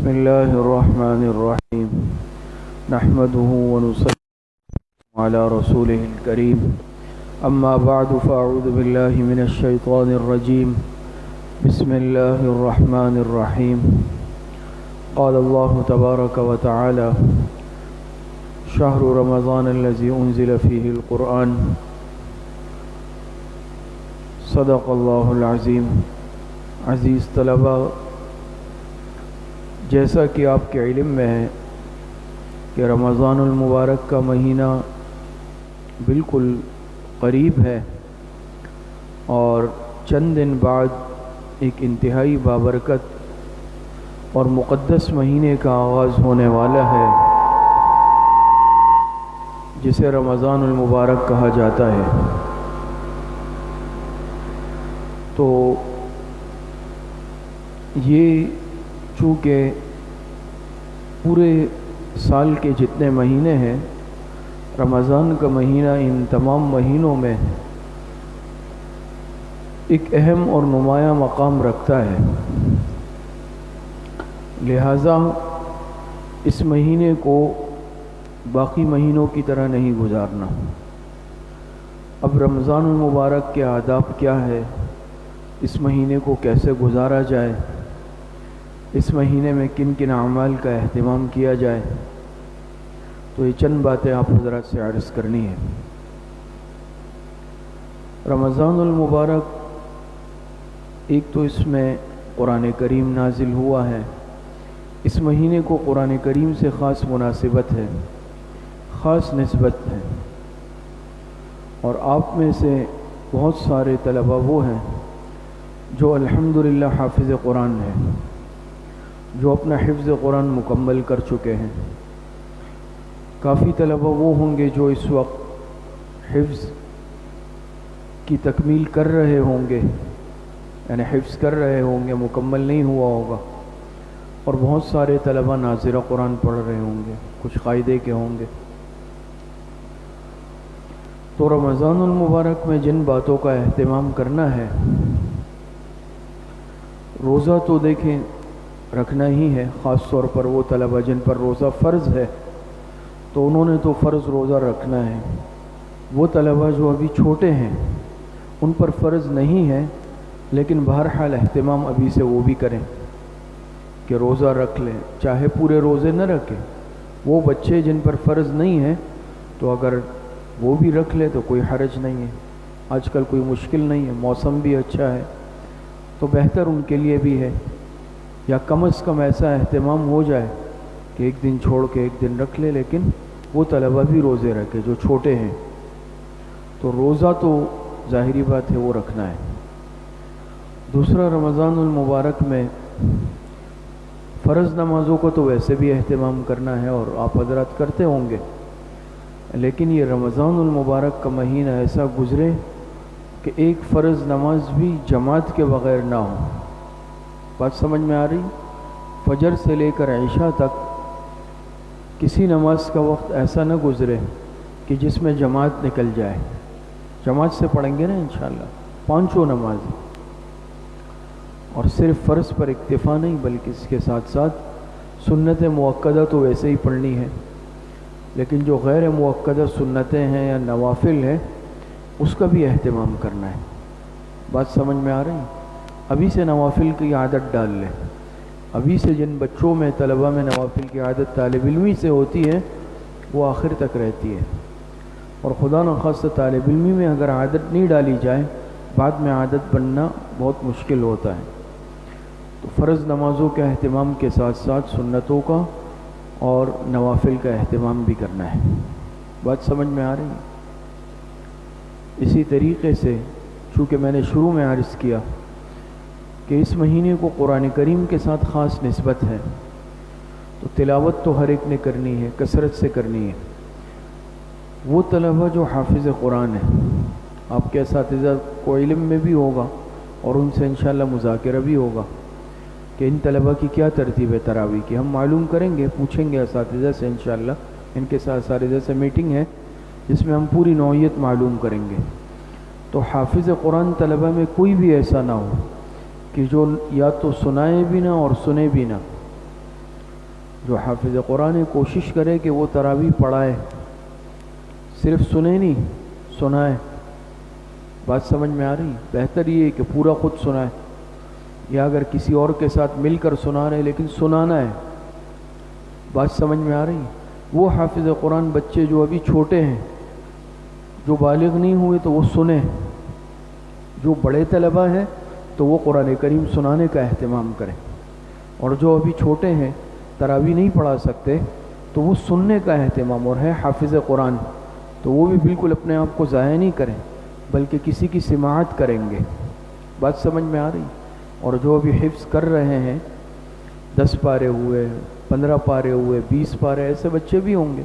بسم الله الرحمن الرحيم نحمده ونصلي على رسوله الكريم أما بعد فأعوذ بالله من الشيطان الرجيم بسم الله الرحمن الرحيم قال الله تبارك وتعالى شهر رمضان الذي أنزل فيه القرآن صدق الله العظيم. عزیز طلباء، جیسا کہ آپ کے علم میں ہے کہ رمضان المبارک کا مہینہ بالکل قریب ہے اور چند دن بعد ایک انتہائی بابرکت اور مقدس مہینے کا آغاز ہونے والا ہے جسے رمضان المبارک کہا جاتا ہے. تو یہ چونکہ پورے سال کے جتنے مہینے ہیں، رمضان کا مہینہ ان تمام مہینوں میں ایک اہم اور نمایاں مقام رکھتا ہے، لہٰذا اس مہینے کو باقی مہینوں کی طرح نہیں گزارنا. اب رمضان المبارک کے آداب کیا ہے، اس مہینے کو کیسے گزارا جائے، اس مہینے میں کن کن اعمال کا اہتمام کیا جائے، تو یہ چند باتیں آپ حضرات سے عرض کرنی ہے. رمضان المبارک ایک تو اس میں قرآن کریم نازل ہوا ہے. اس مہینے کو قرآن کریم سے خاص مناسبت ہے، خاص نسبت ہے، اور آپ میں سے بہت سارے طلباء وہ ہیں جو الحمدللہ حافظ قرآن ہیں، جو اپنا حفظ قرآن مکمل کر چکے ہیں. کافی طلباء وہ ہوں گے جو اس وقت حفظ کی تکمیل کر رہے ہوں گے، یعنی حفظ کر رہے ہوں گے، مکمل نہیں ہوا ہوگا. اور بہت سارے طلباء ناظرہ قرآن پڑھ رہے ہوں گے، کچھ قاعدے کے ہوں گے. تو رمضان المبارک میں جن باتوں کا اہتمام کرنا ہے، روزہ تو دیکھیں رکھنا ہی ہے. خاص طور پر وہ طلباء جن پر روزہ فرض ہے تو انہوں نے تو فرض روزہ رکھنا ہے. وہ طلباء جو ابھی چھوٹے ہیں ان پر فرض نہیں ہے، لیکن بہرحال اہتمام ابھی سے وہ بھی کریں کہ روزہ رکھ لیں، چاہے پورے روزے نہ رکھیں. وہ بچے جن پر فرض نہیں ہے تو اگر وہ بھی رکھ لے تو کوئی حرج نہیں ہے. آج کل کوئی مشکل نہیں ہے، موسم بھی اچھا ہے، تو بہتر ان کے لیے بھی ہے. یا کم از کم ایسا اہتمام ہو جائے کہ ایک دن چھوڑ کے ایک دن رکھ لے، لیکن وہ طلباء بھی روزے رکھے جو چھوٹے ہیں. تو روزہ تو ظاہری بات ہے وہ رکھنا ہے. دوسرا، رمضان المبارک میں فرض نمازوں کو تو ویسے بھی اہتمام کرنا ہے اور آپ حضرات کرتے ہوں گے، لیکن یہ رمضان المبارک کا مہینہ ایسا گزرے کہ ایک فرض نماز بھی جماعت کے بغیر نہ ہو. بات سمجھ میں آ رہی؟ فجر سے لے کر عشاء تک کسی نماز کا وقت ایسا نہ گزرے کہ جس میں جماعت نکل جائے. جماعت سے پڑھیں گے نا انشاءاللہ پانچوں نماز، اور صرف فرض پر اکتفا نہیں بلکہ اس کے ساتھ ساتھ سنت مؤکدہ تو ویسے ہی پڑھنی ہے، لیکن جو غیر مؤکدہ سنتیں ہیں یا نوافل ہیں اس کا بھی اہتمام کرنا ہے. بات سمجھ میں آ رہی؟ ابھی سے نوافل کی عادت ڈال لیں. ابھی سے جن بچوں میں طلباء میں نوافل کی عادت طالب علمی سے ہوتی ہے وہ آخر تک رہتی ہے، اور خدا نخواستہ طالب علمی میں اگر عادت نہیں ڈالی جائے بعد میں عادت بننا بہت مشکل ہوتا ہے. تو فرض نمازوں کے اہتمام کے ساتھ ساتھ سنتوں کا اور نوافل کا اہتمام بھی کرنا ہے. بات سمجھ میں آ رہی ہے؟ اسی طریقے سے چونکہ میں نے شروع میں عرض کیا کہ اس مہینے کو قرآن کریم کے ساتھ خاص نسبت ہے، تو تلاوت تو ہر ایک نے کرنی ہے، کثرت سے کرنی ہے. وہ طلباء جو حافظ قرآن ہیں، آپ کے اساتذہ کو علم میں بھی ہوگا اور ان سے انشاءاللہ مذاکرہ بھی ہوگا کہ ان طلباء کی کیا ترتیب ہے تراویح کی. ہم معلوم کریں گے، پوچھیں گے اساتذہ سے انشاءاللہ. ان کے ساتھ اساتذہ سے میٹنگ ہے جس میں ہم پوری نوعیت معلوم کریں گے. تو حافظ قرآن طلباء میں کوئی بھی ایسا نہ ہو کہ جو یا تو سنائے بھی نہ اور سنے بھی نہ. جو حافظ قرآن ہے کوشش کرے کہ وہ تراویح پڑھائے، صرف سنے نہیں، سنائے۔ بات سمجھ میں آ رہی؟ بہتر یہ ہے کہ پورا خود سنائے، یا اگر کسی اور کے ساتھ مل کر سنا رہے لیکن سنانا ہے۔ بات سمجھ میں آ رہی؟ وہ حافظ قرآن بچے جو ابھی چھوٹے ہیں، جو بالغ نہیں ہوئے تو وہ سنیں، جو بڑے طلبہ ہیں تو وہ قرآن کریم سنانے کا اہتمام کریں، اور جو ابھی چھوٹے ہیں تراویح نہیں پڑھا سکتے تو وہ سننے کا اہتمام، اور ہے حافظ قرآن تو وہ بھی بالکل اپنے آپ کو ضائع نہیں کریں بلکہ کسی کی سماعت کریں گے۔ بات سمجھ میں آ رہی؟ اور جو ابھی حفظ کر رہے ہیں، 10 پارے ہوئے، 15 پارے ہوئے، 20 پارے، ایسے بچے بھی ہوں گے،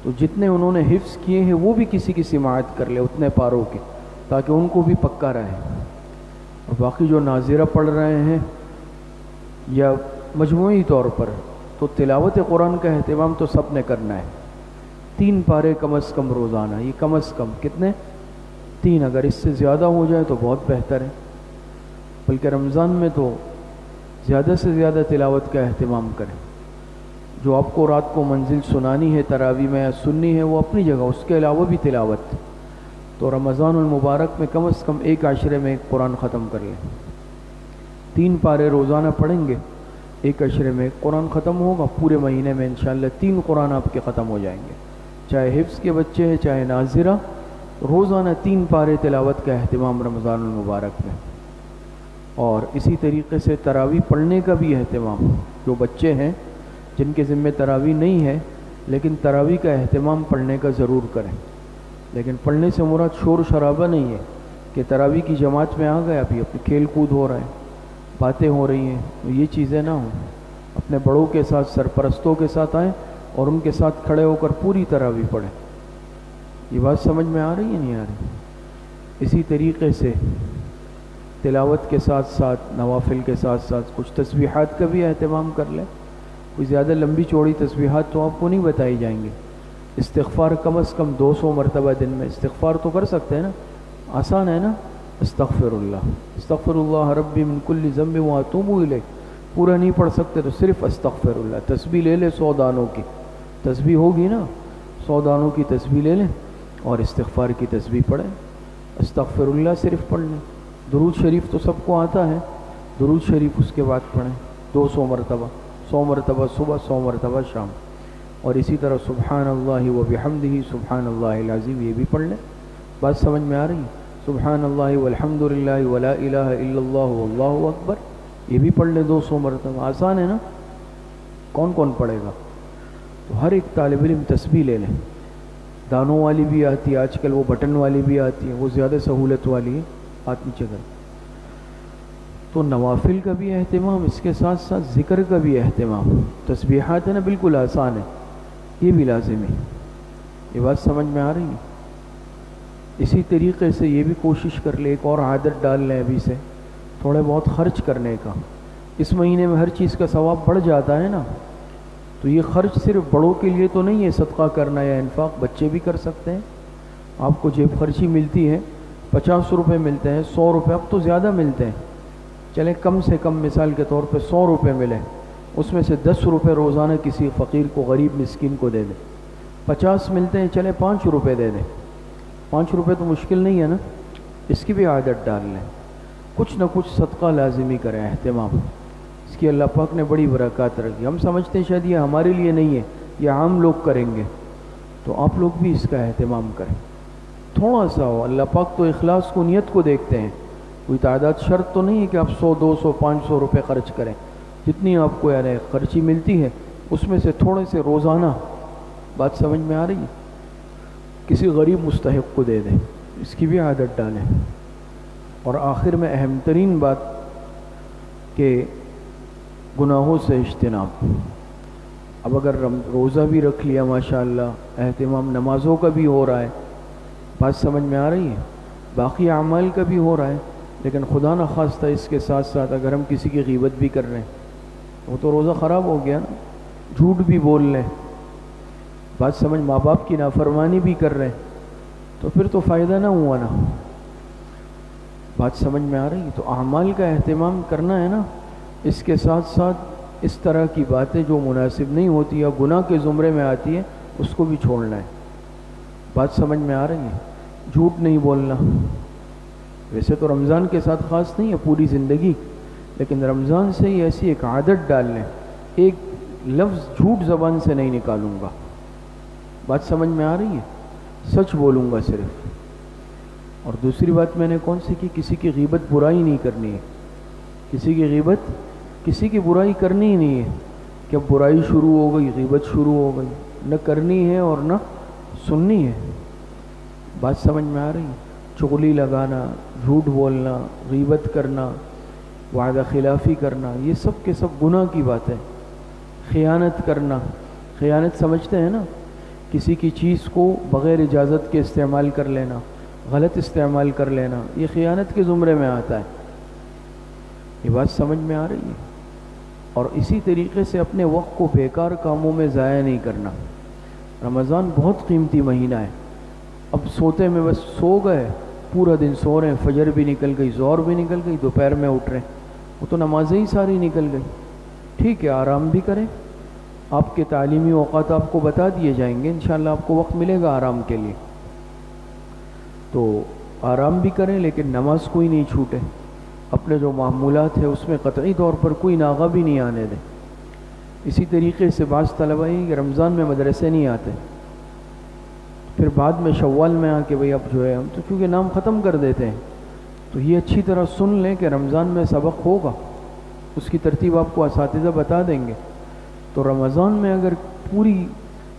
تو جتنے انہوں نے حفظ کیے ہیں وہ بھی کسی کی سماعت کر لے اتنے پاروں کی، تاکہ ان کو بھی پکا رہے۔ اور باقی جو ناظرہ پڑھ رہے ہیں یا مجموعی طور پر، تو تلاوت قرآن کا اہتمام تو سب نے کرنا ہے۔ 3 پارے کم از کم روزانہ، یہ کم از کم کتنے؟ 3، اگر اس سے زیادہ ہو جائے تو بہت بہتر ہے، بلکہ رمضان میں تو زیادہ سے زیادہ تلاوت کا اہتمام کریں۔ جو آپ کو رات کو منزل سنانی ہے تراویح میں یا سننی ہے وہ اپنی جگہ، اس کے علاوہ بھی تلاوت، تو رمضان المبارک میں کم از کم ایک عشرے میں ایک قرآن ختم کر لیں۔ 3 پارے روزانہ پڑھیں گے، ایک عشرے میں ایک قرآن ختم ہوگا، پورے مہینے میں انشاءاللہ 3 قرآن آپ کے ختم ہو جائیں گے، چاہے حفظ کے بچے ہیں چاہے ناظرہ، روزانہ 3 پارے تلاوت کا اہتمام رمضان المبارک میں۔ اور اسی طریقے سے تراویح پڑھنے کا بھی اہتمام، جو بچے ہیں جن کے ذمہ تراویح نہیں ہے لیکن تراویح کا اہتمام پڑھنے کا ضرور کریں، لیکن پڑھنے سے مراد شور شرابہ نہیں ہے کہ تراویح کی جماعت میں آ گئے، ابھی اپنی کھیل کود ہو رہا ہے، باتیں ہو رہی ہیں، تو یہ چیزیں نہ ہوں۔ اپنے بڑوں کے ساتھ، سرپرستوں کے ساتھ آئیں اور ان کے ساتھ کھڑے ہو کر پوری تراویح پڑھیں۔ یہ بات سمجھ میں آ رہی ہے نہیں آ رہی؟ اسی طریقے سے تلاوت کے ساتھ ساتھ، نوافل کے ساتھ ساتھ کچھ تسبیحات کا بھی اہتمام کر لیں۔ کوئی زیادہ لمبی چوڑی تسبیحات تو آپ کو نہیں بتائی جائیں گے۔ استغفار کم از کم 200 مرتبہ دن میں استغفار تو کر سکتے ہیں نا، آسان ہے نا۔ استغفر اللہ ربی من کل ذنب واتوب الیہ، پورا نہیں پڑھ سکتے تو صرف استغفر اللہ، تسبیح لے لیں 100 دانوں کی، تسبیح ہوگی نا، 100 دانوں کی تسبیح لے لیں اور استغفار کی تسبیح پڑھیں، استغفر اللہ صرف پڑھ لیں۔ درود شریف تو سب کو آتا ہے، درود شریف اس کے بعد پڑھیں 200 مرتبہ، 100 مرتبہ صبح، 100 مرتبہ شام، اور اسی طرح سبحان اللہ و بحمدہ، سبحان اللہ العظیم، یہ بھی پڑھ لیں۔ بات سمجھ میں آ رہی ہے؟ سبحان اللہ والحمد للہ ولا الہ الا اللہ واللہ اکبر، یہ بھی پڑھ لیں 200 مرتبہ، آسان ہے نا، کون کون پڑھے گا؟ تو ہر ایک طالب علم تسبیح لے لیں، دانوں والی بھی آتی ہے آج کل، وہ بٹن والی بھی آتی ہے، وہ زیادہ سہولت والی ہے، ہاتھ نیچے کر۔ تو نوافل کا بھی اہتمام، اس کے ساتھ ساتھ ذکر کا بھی اہتمام، تسبیحات ہے نا بالکل آسان ہے، یہ بھی لازم ہے۔ یہ بات سمجھ میں آ رہی ہے؟ اسی طریقے سے یہ بھی کوشش کر لے، ایک اور عادت ڈال لیں ابھی سے، تھوڑے بہت خرچ کرنے کا۔ اس مہینے میں ہر چیز کا ثواب بڑھ جاتا ہے نا، تو یہ خرچ صرف بڑوں کے لیے تو نہیں ہے، صدقہ کرنا یا انفاق بچے بھی کر سکتے ہیں۔ آپ کو جیب خرچی ملتی ہے، 50 روپے ملتے ہیں، 100 روپے، اب تو زیادہ ملتے ہیں، چلیں کم سے کم مثال کے طور پہ 100 روپے ملیں، اس میں سے 10 روپے روزانہ کسی فقیر کو، غریب مسکین کو دے دیں۔ 50 ملتے ہیں، چلیں 5 روپے دے دیں، 5 روپے تو مشکل نہیں ہے نا، اس کی بھی عادت ڈال لیں، کچھ نہ کچھ صدقہ لازمی کریں، اہتمام، اس کی اللہ پاک نے بڑی برکات رکھی۔ ہم سمجھتے ہیں شاید یہ ہمارے لیے نہیں ہے، یہ عام لوگ کریں گے، تو آپ لوگ بھی اس کا اہتمام کریں، تھوڑا سا ہو، اللہ پاک تو اخلاص کو، نیت کو دیکھتے ہیں، کوئی تعداد شرط تو نہیں ہے کہ آپ 100 200 500 روپے خرچ کریں، جتنی آپ کو یعنی خرچی ملتی ہے اس میں سے تھوڑے سے روزانہ، بات سمجھ میں آ رہی ہے، کسی غریب مستحق کو دے دیں، اس کی بھی عادت ڈالیں۔ اور آخر میں اہم ترین بات کہ گناہوں سے اجتناب۔ اب اگر روزہ بھی رکھ لیا ماشاءاللہ، اہتمام نمازوں کا بھی ہو رہا ہے، بات سمجھ میں آ رہی ہے، باقی اعمال کا بھی ہو رہا ہے، لیکن خدا نخواستہ اس کے ساتھ ساتھ اگر ہم کسی کی غیبت بھی کر رہے ہیں وہ تو روزہ خراب ہو گیا نا، جھوٹ بھی بول لیں، بات سمجھ، ماں باپ کی نافرمانی بھی کر رہے ہیں تو پھر تو فائدہ نہ ہوا نا، بات سمجھ میں آ رہی ہے؟ تو اعمال کا اہتمام کرنا ہے نا، اس کے ساتھ ساتھ اس طرح کی باتیں جو مناسب نہیں ہوتی یا گناہ کے زمرے میں آتی ہیں اس کو بھی چھوڑنا ہے۔ بات سمجھ میں آ رہی ہے؟ جھوٹ نہیں بولنا، ویسے تو رمضان کے ساتھ خاص نہیں ہے، پوری زندگی، لیکن رمضان سے ہی ایسی ایک عادت ڈال لیں، ایک لفظ جھوٹ زبان سے نہیں نکالوں گا۔ بات سمجھ میں آ رہی ہے؟ سچ بولوں گا صرف۔ اور دوسری بات میں نے کون سی کی؟ کسی کی غیبت برائی نہیں کرنی ہے، کسی کی غیبت، کسی کی برائی کرنی ہی نہیں ہے کہ اب برائی شروع ہو گئی، غیبت شروع ہو گئی، نہ کرنی ہے اور نہ سننی ہے۔ بات سمجھ میں آ رہی ہے؟ چغلی لگانا، جھوٹ بولنا، غیبت کرنا، وعدہ خلافی کرنا، یہ سب کے سب گناہ کی باتیں۔ خیانت کرنا، خیانت سمجھتے ہیں نا، کسی کی چیز کو بغیر اجازت کے استعمال کر لینا، غلط استعمال کر لینا، یہ خیانت کے زمرے میں آتا ہے۔ یہ بات سمجھ میں آ رہی ہے؟ اور اسی طریقے سے اپنے وقت کو بیکار کاموں میں ضائع نہیں کرنا۔ رمضان بہت قیمتی مہینہ ہے۔ اب سوتے میں بس سو گئے، پورا دن سو رہے ہیں، فجر بھی نکل گئی، ظہر بھی نکل گئی، دوپہر میں اٹھ رہے ہیں، وہ تو نمازیں ہی ساری نکل گئی۔ ٹھیک ہے، آرام بھی کریں، آپ کے تعلیمی اوقات آپ کو بتا دیے جائیں گے، انشاءاللہ آپ کو وقت ملے گا آرام کے لیے، تو آرام بھی کریں، لیکن نماز کوئی نہیں چھوٹے۔ اپنے جو معمولات ہیں اس میں قطعی طور پر کوئی ناغہ بھی نہیں آنے دیں۔ اسی طریقے سے بعض طلبہ ہی رمضان میں مدرسے نہیں آتے، پھر بعد میں شوال میں آ کے بھئی اب جو ہے ہم تو کیونکہ نام ختم کر دیتے ہیں، تو یہ اچھی طرح سن لیں کہ رمضان میں سبق ہوگا، اس کی ترتیب آپ کو اساتذہ بتا دیں گے۔ تو رمضان میں اگر پوری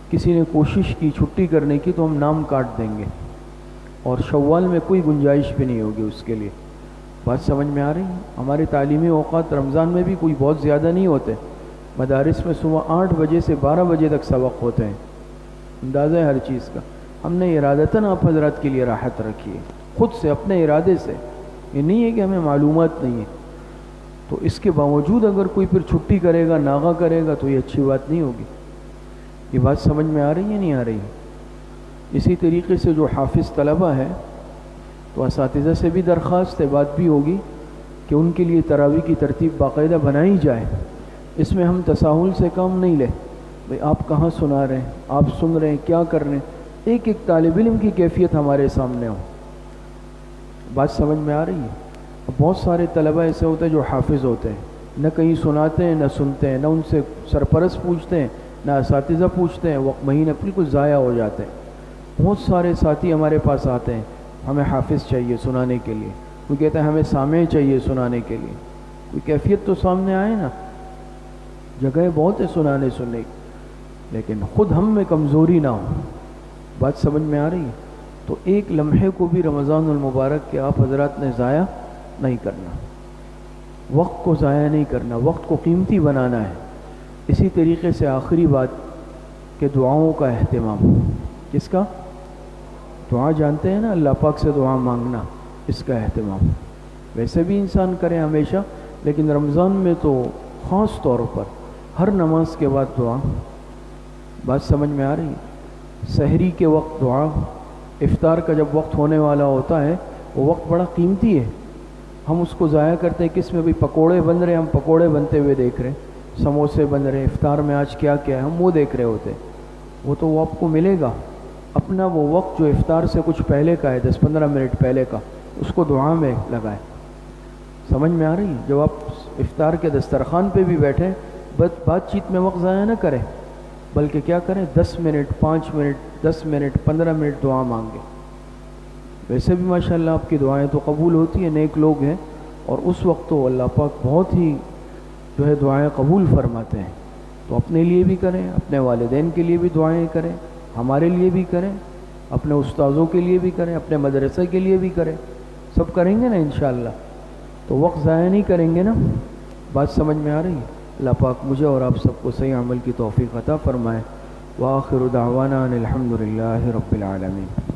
کسی نے کوشش کی چھٹی کرنے کی تو ہم نام کاٹ دیں گے، اور شوال میں کوئی گنجائش بھی نہیں ہوگی اس کے لیے۔ بات سمجھ میں آ رہی ہے؟ ہمارے تعلیمی اوقات رمضان میں بھی کوئی بہت زیادہ نہیں ہوتے، مدارس میں صبح 8 بجے سے 12 بجے تک سبق ہوتے ہیں، اندازہ ہے ہر چیز کا۔ ہم نے ارادتاً آپ حضرات کے لیے راحت رکھی ہے، خود سے، اپنے ارادے سے، یہ نہیں ہے کہ ہمیں معلومات نہیں ہے۔ تو اس کے باوجود اگر کوئی پھر چھٹی کرے گا، ناغہ کرے گا، تو یہ اچھی بات نہیں ہوگی۔ یہ بات سمجھ میں آ رہی ہے نہیں آ رہی ہے؟ اسی طریقے سے جو حافظ طلبہ ہے تو اساتذہ سے بھی درخواست ہے، بات بھی ہوگی کہ ان کے لیے تراویح کی ترتیب باقاعدہ بنائی جائے۔ اس میں ہم تساہل سے کام نہیں لیں، بھئی آپ کہاں سنا رہے ہیں، آپ سن رہے ہیں، کیا کر رہے ہیں، ایک ایک طالب علم کی کیفیت ہمارے سامنے ہو۔ بات سمجھ میں آ رہی ہے؟ بہت سارے طلبہ ایسے ہوتے ہیں جو حافظ ہوتے ہیں، نہ کہیں سناتے ہیں، نہ سنتے ہیں، نہ ان سے سرپرست پوچھتے ہیں، نہ اساتذہ پوچھتے ہیں، وقت مہینہ بالکل ضائع ہو جاتے ہیں۔ بہت سارے ساتھی ہمارے پاس آتے ہیں، ہمیں حافظ چاہیے سنانے کے لیے، کوئی کہتا ہے ہمیں سامع چاہیے سنانے کے لیے، کوئی کیفیت تو سامنے آئے نا۔ جگہ بہت ہے سنانے سننے کی، لیکن خود ہم میں کمزوری نہ ہو۔ بات سمجھ میں آ رہی ہے؟ تو ایک لمحے کو بھی رمضان المبارک کے آپ حضرات نے ضائع نہیں کرنا، وقت کو ضائع نہیں کرنا، وقت کو قیمتی بنانا ہے۔ اسی طریقے سے آخری بات کہ دعاؤں کا اہتمام، کس کا؟ دعا جانتے ہیں نا، اللہ پاک سے دعا مانگنا، اس کا اہتمام ویسے بھی انسان کرے ہمیشہ، لیکن رمضان میں تو خاص طور پر ہر نماز کے بعد دعا۔ بات سمجھ میں آ رہی ہے؟ سحری کے وقت دعا، افطار کا جب وقت ہونے والا ہوتا ہے وہ وقت بڑا قیمتی ہے، ہم اس کو ضائع کرتے ہیں کس میں؟ بھی پکوڑے بن رہے ہیں، ہم پکوڑے بنتے ہوئے دیکھ رہے ہیں، سموسے بن رہے ہیں، افطار میں آج کیا کیا ہے ہم وہ دیکھ رہے ہوتے ہیں۔ وہ آپ کو ملے گا، اپنا وہ وقت جو افطار سے کچھ پہلے کا ہے، 10-15 منٹ پہلے کا، اس کو دعا میں لگائیں۔ سمجھ میں آ رہی ہے؟ جب آپ افطار کے دسترخوان پہ بھی بیٹھیں، بات چیت میں وقت ضائع نہ کریں، بلکہ کیا کریں؟ 10 منٹ، 5 منٹ، 10 منٹ، 15 منٹ دعا مانگیں۔ ویسے بھی ماشاءاللہ آپ کی دعائیں تو قبول ہوتی ہیں، نیک لوگ ہیں، اور اس وقت تو اللہ پاک بہت ہی جو ہے دعائیں قبول فرماتے ہیں۔ تو اپنے لیے بھی کریں، اپنے والدین کے لیے بھی دعائیں کریں، ہمارے لیے بھی کریں، اپنے استاذوں کے لیے بھی کریں، اپنے مدرسے کے لیے بھی کریں، سب کریں گے نا انشاءاللہ، تو وقت ضائع نہیں کریں گے نا۔ بات سمجھ میں آ رہی ہے؟ اللہ پاک مجھے اور آپ سب کو صحیح عمل کی توفیق عطا فرمائے۔ وآخر دعوانا ان الحمد للہ رب العالمین۔